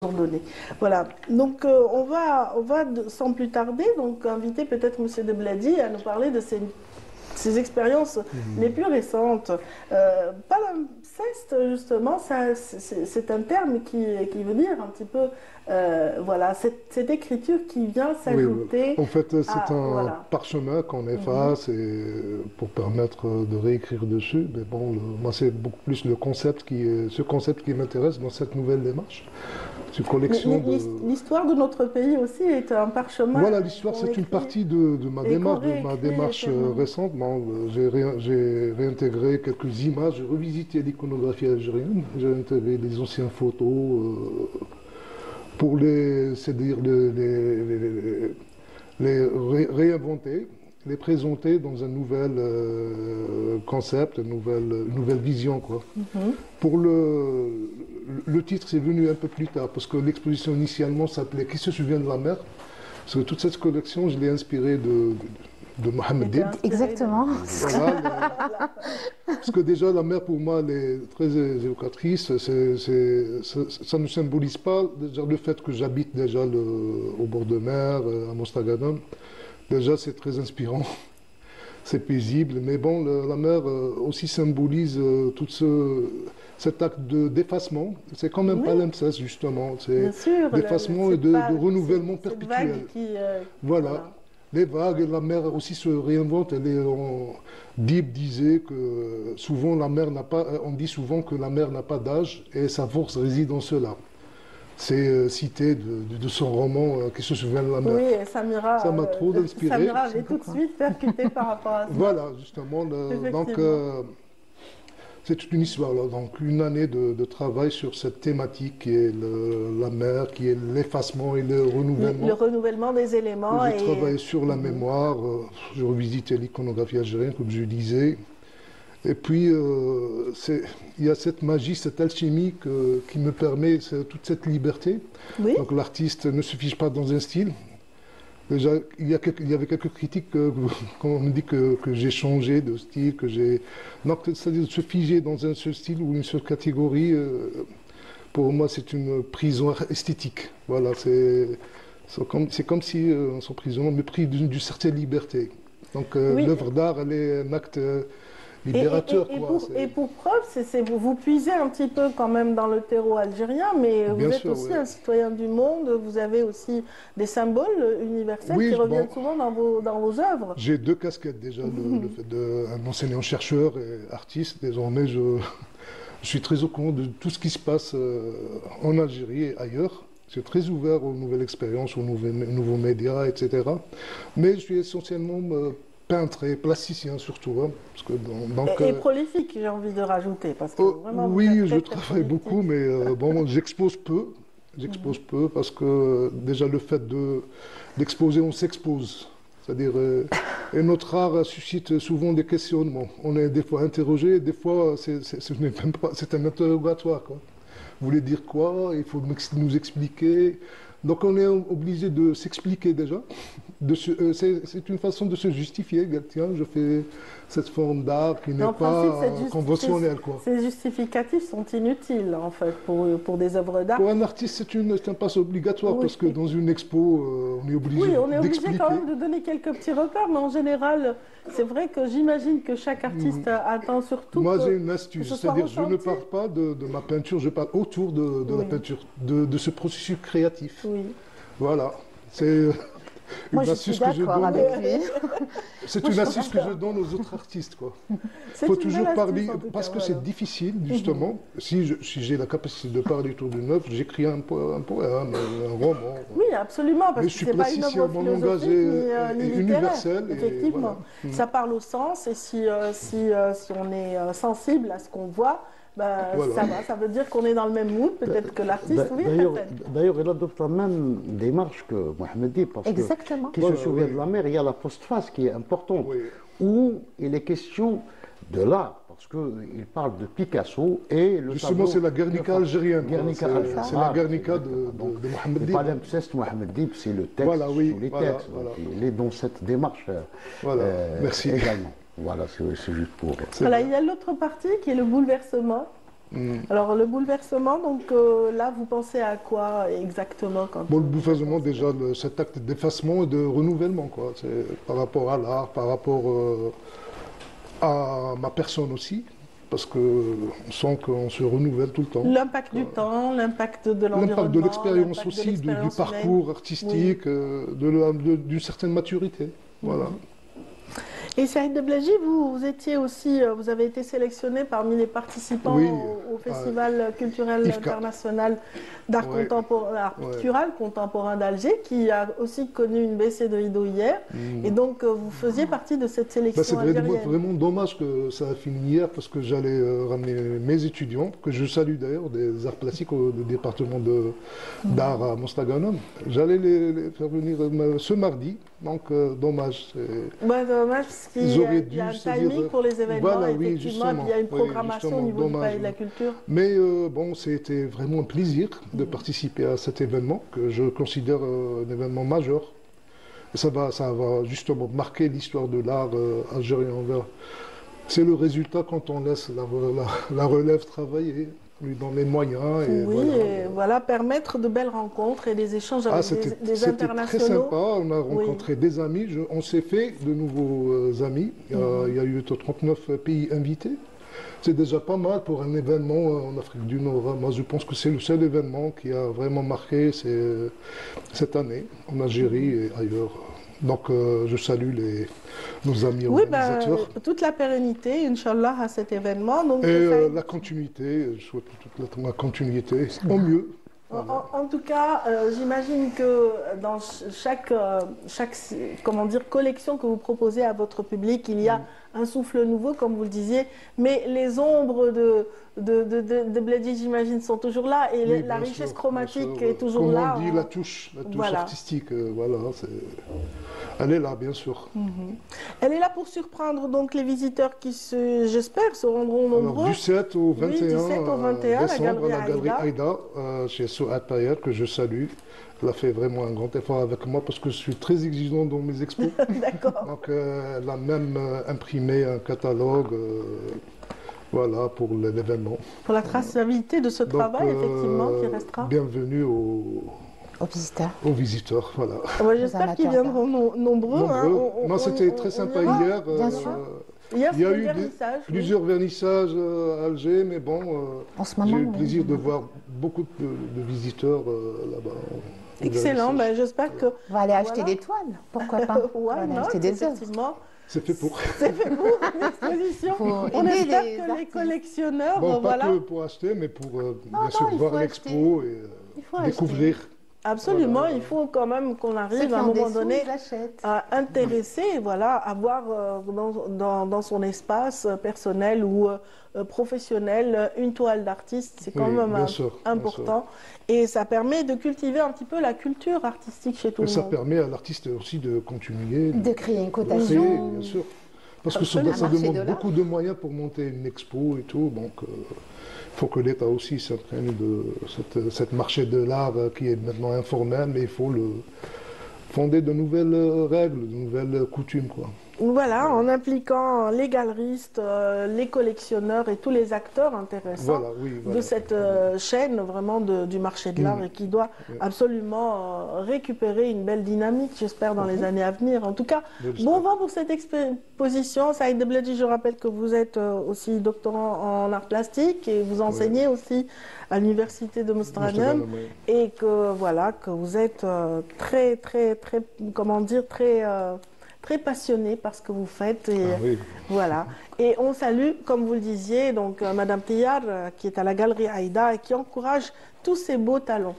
Ordonné. Voilà. Donc on va sans plus tarder donc inviter peut-être Monsieur Debladi à nous parler de ces expériences les plus récentes. Pas l'inceste justement, c'est un terme qui veut dire un petit peu voilà cette écriture qui vient Oui, oui. s'ajouter En fait, c'est à un voilà. parchemin qu'on efface et, pour permettre de réécrire dessus. Mais bon, moi, c'est beaucoup plus ce concept qui m'intéresse dans cette nouvelle démarche. C'est une collection de... L'histoire de notre pays aussi est un parchemin Voilà, l'histoire, qu'on c'est une écrit partie et qu'on de ma réécrit démarche éternellement. récente. Bon, j'ai réintégré quelques images, j'ai revisité l'iconographie algérienne, j'ai intégré les anciennes photos pour c'est-à-dire réinventer, les présenter dans un nouvel concept, une nouvelle vision, quoi. Pour le titre, c'est venu un peu plus tard, parce que l'exposition initialement s'appelait Qui se souvient de la mer? Parce que toute cette collection, je l'ai inspirée de Mohamed Était Dib. inspiré Exactement. Voilà, parce que déjà, la mer, pour moi, elle est très évocatrice. Ça ne symbolise pas déjà le fait que j'habite déjà au bord de mer, à Mostaganem. Déjà, c'est très inspirant. C'est paisible, mais bon, la mer aussi symbolise cet acte d'effacement. C'est quand même Oui, pas l'inceste, justement. bien C'est sûr, d'effacement et cette de renouvellement cette perpétuel. vague qui Voilà. voilà. Les vagues, et la mer aussi se réinvente. Dib disait que souvent la mer n'a pas, on dit souvent que la mer n'a pas d'âge et sa force réside en cela. C'est cité de son roman Qui se souvient de la mer. Oui, et Ça m'a trop inspiré. Samira avait tout de suite percuté par rapport à ça. Voilà, justement. Donc, Effectivement. c'est toute une histoire. Là. Donc, une année de travail sur cette thématique qui est la mer, qui est l'effacement et le Le renouvellement. renouvellement des éléments J'ai et travaillé sur la mémoire, je revisitais l'iconographie algérienne, comme je disais. Et puis, il y a cette magie, cette alchimie qui me permet toute cette liberté. oui, Donc, l'artiste ne se fiche pas dans un style. Déjà, il y avait quelques critiques quand on me dit que j'ai changé de style, que j'ai... Donc, c'est-à-dire se figer dans un seul style ou une seule catégorie, pour moi, c'est une prison esthétique. Voilà, c'est comme si, en s'emprisonnant, on me prive d'une certaine liberté. Donc, oui. l'œuvre d'art, elle est un acte libérateur, quoi. Et pour preuve, vous puisez un petit peu quand même dans le terreau algérien, mais vous Bien êtes sûr, aussi oui. un citoyen du monde, vous avez aussi des symboles universels qui Oui, bon, reviennent souvent dans vos œuvres. j'ai deux casquettes déjà, le fait d'un enseignant-chercheur et artiste. Désormais, je suis très au courant de tout ce qui se passe en Algérie et ailleurs. Je suis très ouvert aux nouvelles expériences, aux nouveaux médias, etc. Mais je suis essentiellement peintre et plasticien surtout. Hein, parce que Et prolifique, j'ai envie de rajouter, parce que vraiment vous êtes oui, je très, très travaille beaucoup, prolifique. mais bon, j'expose peu. J'expose peu parce que déjà le fait d'exposer, on s'expose. C'est-à-dire, et notre art suscite souvent des questionnements. On est des fois interrogé, des fois ce n'est même pas, c'est un interrogatoire, quoi. Vous voulez dire quoi? Il faut nous expliquer. Donc on est obligé de s'expliquer déjà. C'est une façon de se justifier. Tiens, je fais cette forme d'art qui Mais n'est en principe, pas conventionnelle, quoi. ces justificatifs sont inutiles, en fait, pour des œuvres d'art. Pour un artiste, c'est un passe obligatoire Oui. parce que dans une expo, on est obligé Oui, on est obligé quand d'expliquer. même de donner quelques petits repères, mais en général, c'est vrai que j'imagine que chaque artiste attend surtout Moi, j'ai une que astuce, ce soit c'est-à-dire je ne ressenti. parle pas de ma peinture, je parle autour de la Oui, peinture, de ce processus créatif. oui. Voilà, c'est Moi, une je suis astuce que je d'accord donne. avec lui. C'est Moi, une je astuce suis que je d'accord. donne aux autres artistes, quoi. C'est Faut une belle toujours astuce, parler, en tout parce cas, que voilà. c'est difficile, justement. Si j'ai la capacité de parler autour d'une œuvre, j'écris un poème, un roman. Oui, absolument, parce Mais que je suis c'est pas une plasticien, œuvre mon langage philosophique ni est littéraire, universel. Et effectivement. voilà. Ça parle au sens, et si on est sensible à ce qu'on voit, ben, Voilà. ça va, ça veut dire qu'on est dans le même mood, peut-être que l'artiste, oui, D'ailleurs, peut-être. d'ailleurs, il adopte la même démarche que Mohamed Dib, parce Exactement. que qui Voilà, se souvient oui. de la mer, il y a la postface qui est importante, Oui. où il est question de l'art, parce qu'il parle de Picasso et le Justement, tableau c'est la Guernica algérienne. quoi. Guernica C'est algérienne. c'est la Ah, Guernica exactement. de Mohamed Et Dib. pas l'inceste, Mohamed Dib, c'est le texte, Voilà, oui, sous les voilà, textes. voilà. Donc, il est dans cette démarche Voilà, merci. également. Voilà, c'est juste pour... Voilà, il y a l'autre partie qui est le bouleversement. Alors le bouleversement, donc là vous pensez à quoi exactement quand Bon, le bouleversement, déjà, cet acte d'effacement et de renouvellement, quoi. C'est par rapport à l'art, par rapport à ma personne aussi, parce qu'on sent qu'on se renouvelle tout le temps. l'impact du temps, l'impact de l'environnement, L'impact de l'expérience l'impact de aussi, du l'expérience parcours humaine. artistique, d'une certaine maturité. Voilà. Et Saïd Deblaji, vous étiez aussi, vous avez été sélectionné parmi les participants Oui, au Festival culturel IFCA. international d'art Ouais. contemporain, art Ouais. pictural contemporain d'Alger, qui a aussi connu une baissée de rideau hier. Et donc, vous faisiez partie de cette Bah, sélection c'est algérienne. vraiment dommage que ça a fini hier parce que j'allais ramener mes étudiants, que je salue d'ailleurs, des arts plastiques au département d'art à Mostaganem. J'allais les faire venir ce mardi, donc dommage. Bah, dommage, parce qu'il Ils auraient y a un dû se dire, timing pour les événements, voilà, oui, effectivement, et puis il y a une justement, oui, programmation au justement, niveau du dommage, Palais de la oui. Culture. Mais bon, c'était vraiment un plaisir de participer à cet événement que je considère un événement majeur. Et ça va justement marquer l'histoire de l'art algérien. C'est le résultat quand on laisse la relève travailler, lui donner les moyens. Et Oui, voilà. et voilà, permettre de belles rencontres et des échanges avec C'était des très internationaux. sympa, on a rencontré des amis, on s'est fait de nouveaux amis. Il y a eu 39 pays invités. C'est déjà pas mal pour un événement en Afrique du Nord. Moi, je pense que c'est le seul événement qui a vraiment marqué cette année en Algérie et ailleurs. Donc, je salue nos amis Oui, ben, organisateurs. toute la pérennité, Inch'Allah, à cet événement. Donc, Et la continuité, je souhaite toute la continuité, au mieux. En tout cas, j'imagine que dans chaque comment dire, collection que vous proposez à votre public, il y a un souffle nouveau, comme vous le disiez, mais les ombres de Bledi, j'imagine, sont toujours là, et Oui, la bien richesse sûr, chromatique bien sûr. est toujours Comme là. on dit, la touche Voilà. artistique, voilà, elle est là, bien sûr. Elle est là pour surprendre donc les visiteurs qui, j'espère, se rendront nombreux. Alors, du 7 au 21, Oui, du 7 au 21, décembre, à la Galerie galerie Aïda. Aïda, chez Souad Tayer, que je salue. Elle a fait vraiment un grand effort avec moi parce que je suis très exigeant dans mes expos. D'accord. Donc, elle a même imprimé un catalogue voilà, pour l'événement. Pour la traçabilité de ce travail, effectivement, qui restera. Bienvenue aux visiteurs. Voilà. Ouais, j'espère qu'ils viendront nombreux. Hein. Non, c'était très sympa ira. hier. Bien sûr. Hier, Il y a c'était eu le vernissage. Oui. plusieurs vernissages à Alger, mais bon, En ce moment, j'ai eu le oui. plaisir de voir beaucoup de visiteurs là-bas. au Excellent, vernissage. ben, j'espère que... On va aller acheter Voilà. des toiles, pourquoi pas? On va Ouais, aller non, acheter des œuvres. effectivement, C'est fait pour. c'est fait pour une exposition. Faut On aider espère les que les artistes. collectionneurs, Bon, pas voilà, que pour acheter, mais pour bien non, sûr il voir faut l'expo Il faut et acheter. découvrir. absolument, Voilà. il faut quand même qu'on Ceux arrive qui à un ont des moment sous, donné ils achètent. à intéresser, voilà, à voir dans son espace personnel ou professionnel une toile d'artiste, c'est quand Oui, même bien sûr, bien important. Et ça permet de cultiver un petit peu la culture artistique chez tout Et le ça monde. permet à l'artiste aussi de continuer, De créer une créer, cotation. bien sûr. Parce que ça, Absolument. ça Un marché demande de l'art. beaucoup de moyens pour monter une expo et tout. Donc, il faut que l'État aussi s'imprègne de cette marché de l'art qui est maintenant informel, mais il faut fonder de nouvelles règles, de nouvelles coutumes, quoi. Voilà, en impliquant les galeristes, les collectionneurs et tous les acteurs intéressants Voilà, oui, voilà. de cette chaîne vraiment du marché de l'art et qui doit absolument récupérer une belle dynamique, j'espère, dans les années à venir. En tout cas, J'espère. bon vent pour cette exposition. Saïd Deblaji, je rappelle que vous êtes aussi doctorant en art plastique et vous enseignez aussi à l'université de Mostaganem Oui. et que voilà, que vous êtes très, comment dire, très passionné par ce que vous faites. Et, Ah oui. voilà. Et on salue, comme vous le disiez, donc Madame Tiyar, qui est à la Galerie Aïda et qui encourage tous ces beaux talents.